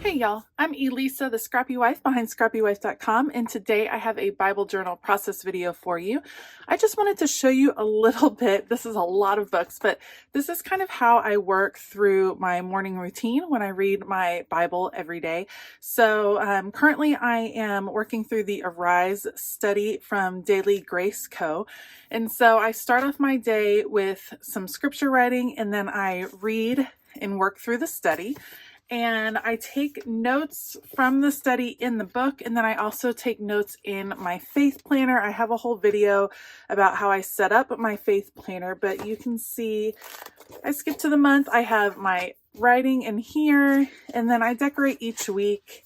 Hey y'all, I'm Elisa, the Scrappy Wife behind ScrappyWife.com, and today I have a Bible journal process video for you. I just wanted to show you a little bit. This is a lot of books, but this is kind of how I work through my morning routine when I read my Bible every day. So currently I am working through the Arise study from Daily Grace Co. And so I start off my day with some scripture writing, and then I read and work through the study. And I take notes from the study in the book, and then I also take notes in my faith planner. I have a whole video about how I set up my faith planner, but you can see I skip to the month. I have my writing in here, and then I decorate each week.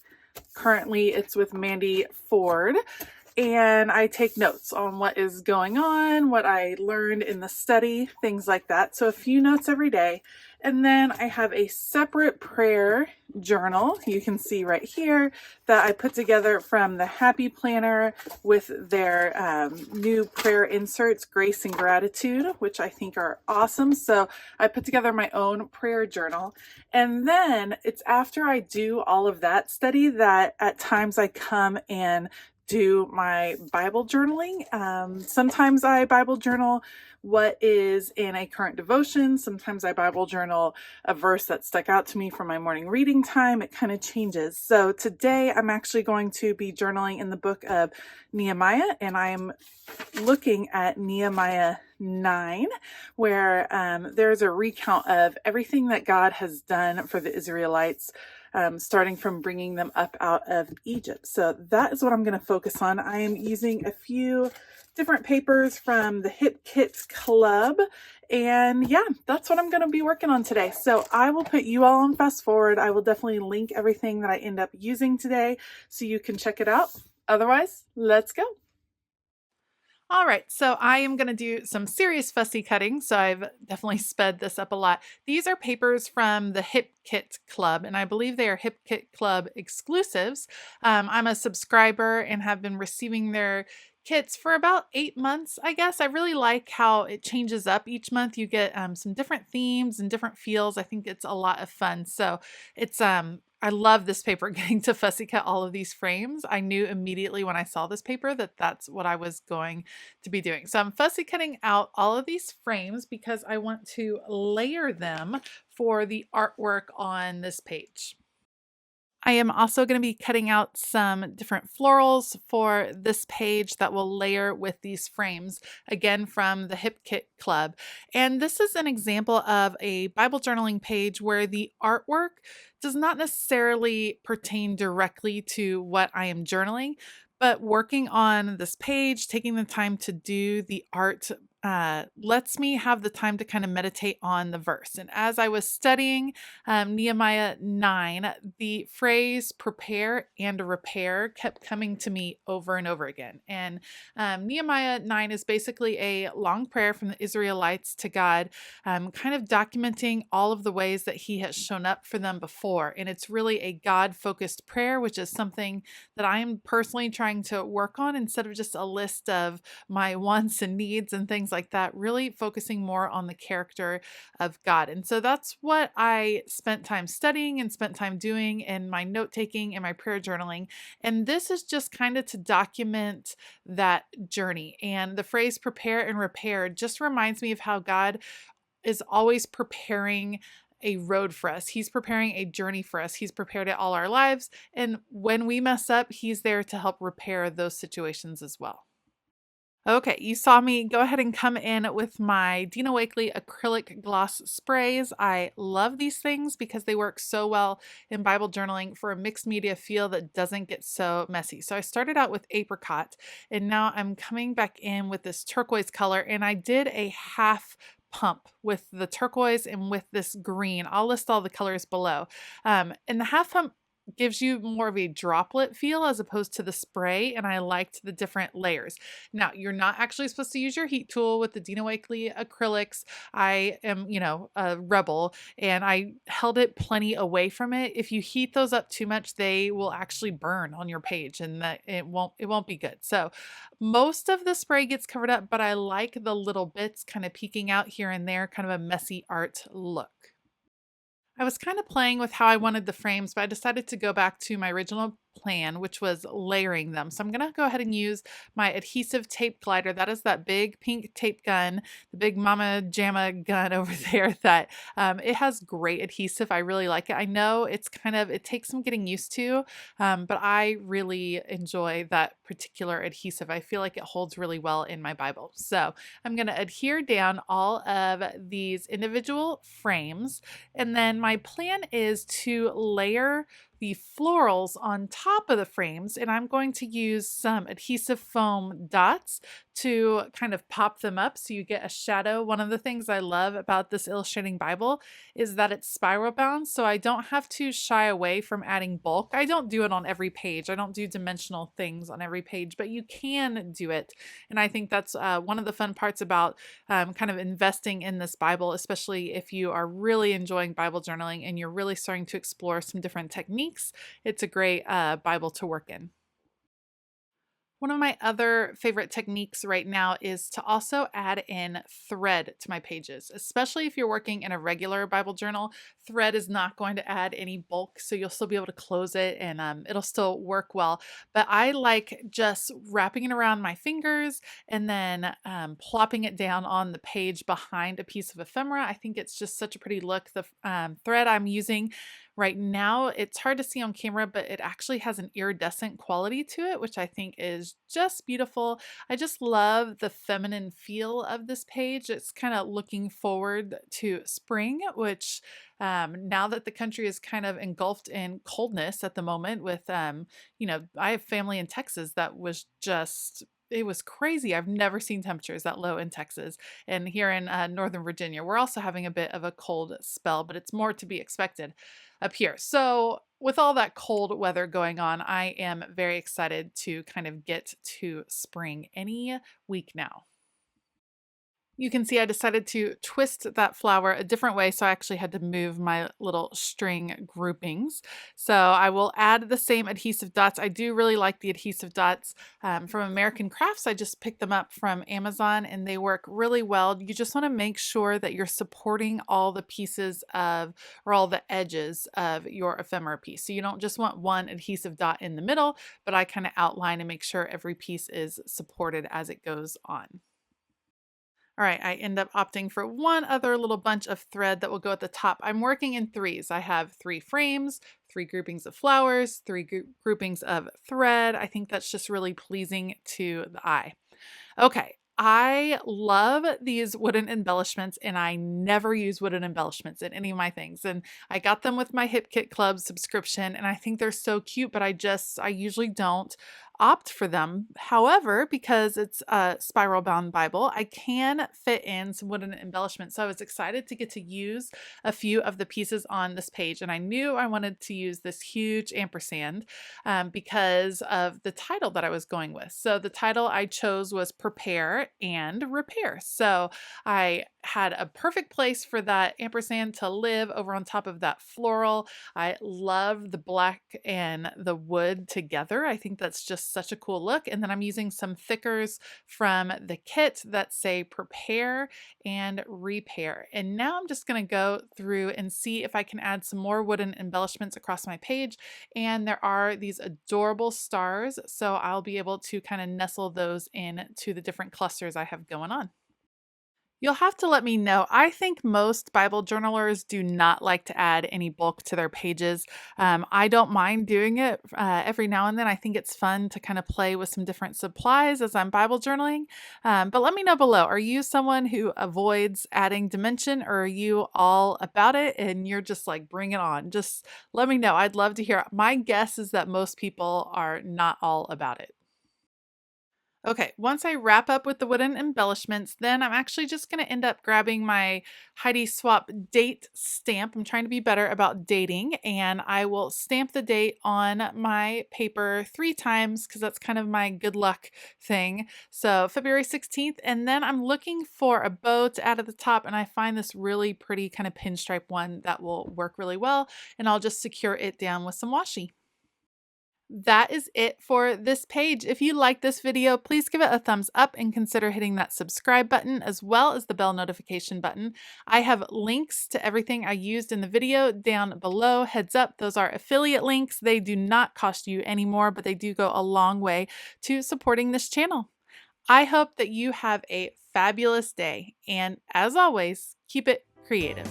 Currently, it's with Mandy Ford. And I take notes on what is going on, what I learned in the study, things like that. So a few notes every day. And then I have a separate prayer journal, you can see right here, that I put together from the Happy Planner with their new prayer inserts, Grace and Gratitude, which I think are awesome. So I put together my own prayer journal. And then it's after I do all of that study that at times I come and do my Bible journaling. Sometimes I Bible journal what is in a current devotion. Sometimes I Bible journal a verse that stuck out to me from my morning reading time. It kind of changes. So today I'm actually going to be journaling in the book of Nehemiah, and I'm looking at Nehemiah 9, where there's a recount of everything that God has done for the Israelites, starting from bringing them up out of Egypt. So that is what I'm going to focus on. I am using a few different papers from the Hip Kit Club. And yeah, that's what I'm going to be working on today. So I will put you all on fast forward. I will definitely link everything that I end up using today so you can check it out. Otherwise, let's go. All right, so I am going to do some serious fussy cutting, so I've definitely sped this up a lot. These are papers from the Hip Kit Club, and I believe they are Hip Kit Club exclusives. I'm a subscriber and have been receiving their kits for about 8 months, I guess. I really like how it changes up each month. You get some different themes and different feels. I think it's a lot of fun. So it's I love this paper, getting to fussy cut all of these frames. I knew immediately when I saw this paper that that's what I was going to be doing. So I'm fussy cutting out all of these frames because I want to layer them for the artwork on this page. I am also going to be cutting out some different florals for this page that will layer with these frames, again from the Hip Kit Club. And this is an example of a Bible journaling page where the artwork does not necessarily pertain directly to what I am journaling, but working on this page, taking the time to do the art lets me have the time to kind of meditate on the verse. And as I was studying Nehemiah 9, the phrase prepare and repair kept coming to me over and over again. And Nehemiah 9 is basically a long prayer from the Israelites to God, kind of documenting all of the ways that he has shown up for them before. And it's really a God-focused prayer, which is something that I am personally trying to work on instead of just a list of my wants and needs and things like that, really focusing more on the character of God. And so that's what I spent time studying and spent time doing in my note taking and my prayer journaling. And this is just kind of to document that journey. And the phrase prepare and repair just reminds me of how God is always preparing a road for us. He's preparing a journey for us. He's prepared it all our lives. And when we mess up, he's there to help repair those situations as well. Okay, you saw me go ahead and come in with my Dina Wakley acrylic gloss sprays. I love these things because they work so well in Bible journaling for a mixed media feel that doesn't get so messy. So I started out with apricot, and now I'm coming back in with this turquoise color, and I did a half pump with the turquoise and with this green. I'll list all the colors below. And the half pump gives you more of a droplet feel as opposed to the spray, and I liked the different layers. Now, you're not actually supposed to use your heat tool with the Dina Wakley acrylics. I am, a rebel, and I held it plenty away from it. If you heat those up too much, they will actually burn on your page, and that it won't be good. So most of the spray gets covered up, but I like the little bits kind of peeking out here and there, kind of a messy art look. I was kind of playing with how I wanted the frames, but I decided to go back to my original plan, which was layering them. So I'm going to go ahead and use my adhesive tape glider. That is that big pink tape gun, the big Mama Jamma gun over there that it has great adhesive. I really like it. I know it takes some getting used to, but I really enjoy that particular adhesive. I feel like it holds really well in my Bible. So I'm going to adhere down all of these individual frames, and then my plan is to layer the florals on top of the frames, and I'm going to use some adhesive foam dots to kind of pop them up so you get a shadow. One of the things I love about this illustrating Bible is that it's spiral bound, so I don't have to shy away from adding bulk. I don't do it on every page. I don't do dimensional things on every page, but you can do it. And I think that's one of the fun parts about kind of investing in this Bible, especially if you are really enjoying Bible journaling and you're really starting to explore some different techniques. It's a great Bible to work in. One of my other favorite techniques right now is to also add in thread to my pages, especially if you're working in a regular Bible journal. Thread is not going to add any bulk, so you'll still be able to close it and it'll still work well. But I like just wrapping it around my fingers and then plopping it down on the page behind a piece of ephemera. I think it's just such a pretty look. The thread I'm using right now, it's hard to see on camera, but it actually has an iridescent quality to it, which I think is just beautiful. I just love the feminine feel of this page. It's kind of looking forward to spring, which now that the country is kind of engulfed in coldness at the moment with, I have family in Texas that was just it was crazy. I've never seen temperatures that low in Texas. And here in Northern Virginia, we're also having a bit of a cold spell, but it's more to be expected up here. So, with all that cold weather going on, I am very excited to kind of get to spring any week now. You can see I decided to twist that flower a different way, so I actually had to move my little string groupings. So I will add the same adhesive dots. I do really like the adhesive dots from American Crafts. I just picked them up from Amazon and they work really well. You just want to make sure that you're supporting all the pieces of, or all the edges of your ephemera piece. So you don't just want one adhesive dot in the middle, but I kind of outline and make sure every piece is supported as it goes on. All right, I end up opting for one other little bunch of thread that will go at the top. I'm working in threes. I have 3 frames, 3 groupings of flowers, 3 groupings of thread. I think that's just really pleasing to the eye. Okay, I love these wooden embellishments, and I never use wooden embellishments in any of my things. And I got them with my Hip Kit Club subscription, and I think they're so cute, but I usually don't opt for them. However, because it's a spiral bound Bible, I can fit in some wooden embellishments. So I was excited to get to use a few of the pieces on this page, and I knew I wanted to use this huge ampersand because of the title that I was going with. So the title I chose was Prepare and Repair. So I had a perfect place for that ampersand to live over on top of that floral. I love the black and the wood together. I think that's just such a cool look. And then I'm using some thickers from the kit that say Prepare and Repair. And now I'm just going to go through and see if I can add some more wooden embellishments across my page. And there are these adorable stars, so I'll be able to kind of nestle those in to the different clusters I have going on. You'll have to let me know. I think most Bible journalers do not like to add any bulk to their pages. I don't mind doing it every now and then. I think it's fun to kind of play with some different supplies as I'm Bible journaling. But let me know below. Are you someone who avoids adding dimension, or are you all about it and you're just like, bring it on? Just let me know. I'd love to hear. My guess is that most people are not all about it. Okay, once I wrap up with the wooden embellishments, then I'm actually just going to end up grabbing my Heidi Swap date stamp. I'm trying to be better about dating, and I will stamp the date on my paper 3 times because that's kind of my good luck thing. So February 16th, and then I'm looking for a bow to add at the top, and I find this really pretty kind of pinstripe one that will work really well, and I'll just secure it down with some washi. That is it for this page. If you like this video, please give it a thumbs up and consider hitting that subscribe button as well as the bell notification button. I have links to everything I used in the video down below. Heads up, those are affiliate links. They do not cost you any more, but they do go a long way to supporting this channel. I hope that you have a fabulous day, and as always, keep it creative.